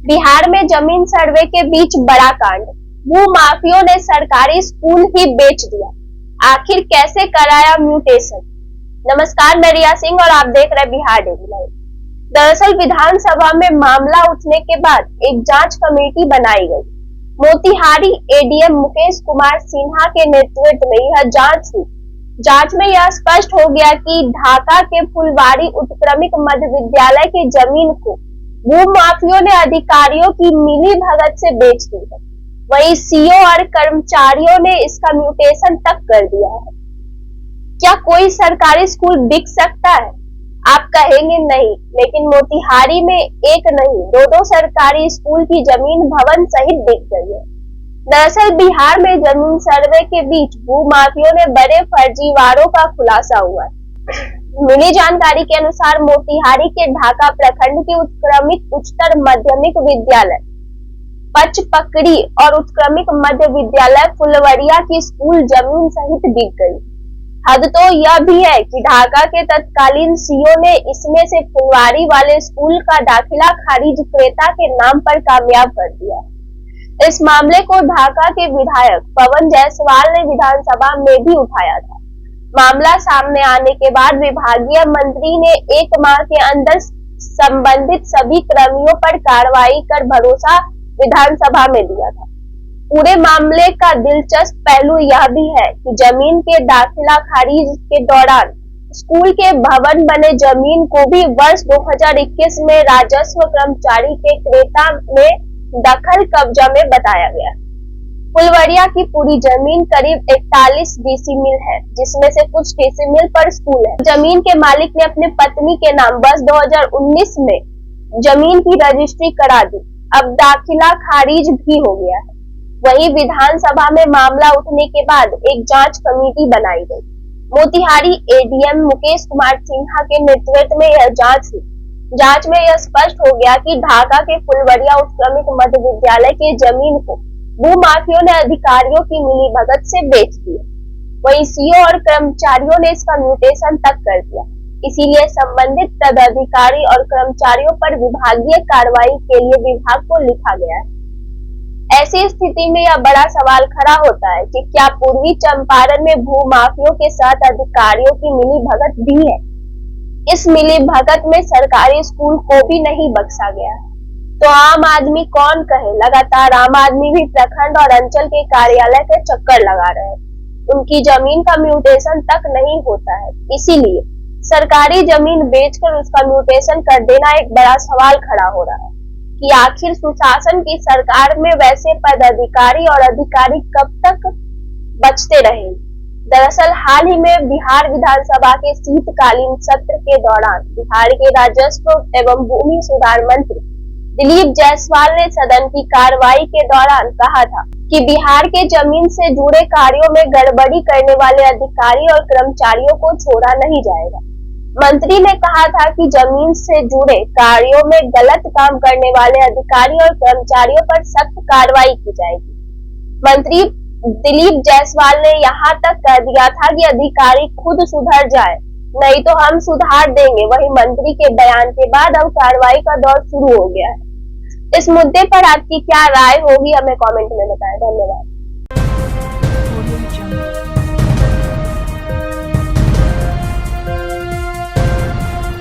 बिहार में जमीन सर्वे के बीच बड़ा कांड। भू माफियों ने सरकारी स्कूल ही बेच दिया। आखिर कैसे कराया म्यूटेशन। नमस्कार, मैं रिया सिंह और आप देख रहे बिहार डेली लाइव। दरअसल विधानसभा में मामला उठने के बाद एक जांच कमेटी बनाई गई। मोतिहारी एडीएम मुकेश कुमार सिन्हा के नेतृत्व में यह जांच हुई। जांच में यह स्पष्ट हो गया कि ढाका के फुलवारी उत्क्रमित मध्य विद्यालय की जमीन को भू माफियों ने अधिकारियों की मिली भगत से बेच दी है। वहीं सीओ और कर्मचारियों ने इसका म्यूटेशन तक कर दिया है। क्या कोई सरकारी स्कूल बिक सकता है? आप कहेंगे नहीं, लेकिन मोतिहारी में एक नहीं दो सरकारी स्कूल की जमीन भवन सहित बिक गई है। दरअसल बिहार में जमीन सर्वे के बीच भू माफियों ने बड़े फर्जीवाड़ों का खुलासा हुआ है। मिली जानकारी के अनुसार मोतिहारी के ढाका प्रखंड के उत्क्रमित उच्चतर माध्यमिक विद्यालय पचपकड़ी और उत्क्रमित मध्य विद्यालय फुलवरिया की स्कूल जमीन सहित बिक गई। हद तो यह भी है कि ढाका के तत्कालीन सीओ ने इसमें से फुलवारी वाले स्कूल का दाखिला खारिज क्रेता के नाम पर कामयाब कर दिया। इस मामले को ढाका के विधायक पवन जायसवाल ने विधानसभा में भी उठाया था। मामला सामने आने के बाद विभागीय मंत्री ने 1 माह के अंदर संबंधित सभी कर्मियों पर कार्रवाई कर भरोसा विधानसभा में दिया था। पूरे मामले का दिलचस्प पहलू यह भी है कि जमीन के दाखिला खारिज के दौरान स्कूल के भवन बने जमीन को भी वर्ष 2021 में राजस्व कर्मचारी के क्रेता में दखल कब्जा में बताया गया। फुलवरिया की पूरी जमीन करीब 41 डिसिमिल है, जिसमें से कुछ डिसिमिल पर स्कूल है। जमीन के मालिक ने अपनी पत्नी के नाम वर्ष 2019 में जमीन की रजिस्ट्री करा दी। अब दाखिला खारिज भी हो गया है। वहीं विधानसभा में मामला उठने के बाद एक जांच कमेटी बनाई गई। मोतिहारी एडीएम मुकेश कुमार सिन्हा के नेतृत्व में यह जांच हुई। जांच में यह स्पष्ट हो गया कि ढाका के फुलवरिया उत्क्रमित मध्य विद्यालय की जमीन को भू माफियों ने अधिकारियों की मिली भगत से बेच दिया। वहीं सीओ और कर्मचारियों ने इसका म्यूटेशन तक कर दिया। इसीलिए संबंधित पदाधिकारी और कर्मचारियों पर विभागीय कार्रवाई के लिए विभाग को लिखा गया है। ऐसी स्थिति में यह बड़ा सवाल खड़ा होता है कि क्या पूर्वी चंपारण में भू माफियों के साथ अधिकारियों की मिली भगत भी है? इस मिली भगत में सरकारी स्कूल को भी नहीं बख्शा गया है। तो आम आदमी कौन कहे? लगातार आम आदमी भी प्रखंड और अंचल के कार्यालय के चक्कर लगा रहे हैं। उनकी जमीन का म्यूटेशन तक नहीं होता है। इसीलिए सरकारी जमीन बेचकर उसका म्यूटेशन कर देना एक बड़ा सवाल खड़ा हो रहा है कि आखिर सुशासन की सरकार में वैसे पदाधिकारी और अधिकारी कब तक बचते रहेंगे। दरअसल हाल ही में बिहार विधानसभा के शीतकालीन सत्र के दौरान बिहार के राजस्व एवं भूमि सुधार मंत्री दिलीप जायसवाल ने सदन की कार्रवाई के दौरान कहा था कि बिहार के जमीन से जुड़े कार्यों में गड़बड़ी करने वाले अधिकारी और कर्मचारियों को छोड़ा नहीं जाएगा। मंत्री ने कहा था कि जमीन से जुड़े कार्यों में गलत काम करने वाले अधिकारी और कर्मचारियों पर सख्त कार्रवाई की जाएगी। मंत्री दिलीप जायसवाल ने यहाँ तक कह दिया था कि अधिकारी खुद सुधर जाए, नहीं तो हम सुधार देंगे। वहीं मंत्री के बयान के बाद अब कार्रवाई का दौर शुरू हो गया है। इस मुद्दे पर आपकी क्या राय होगी, हमें कमेंट में बताएं। धन्यवाद।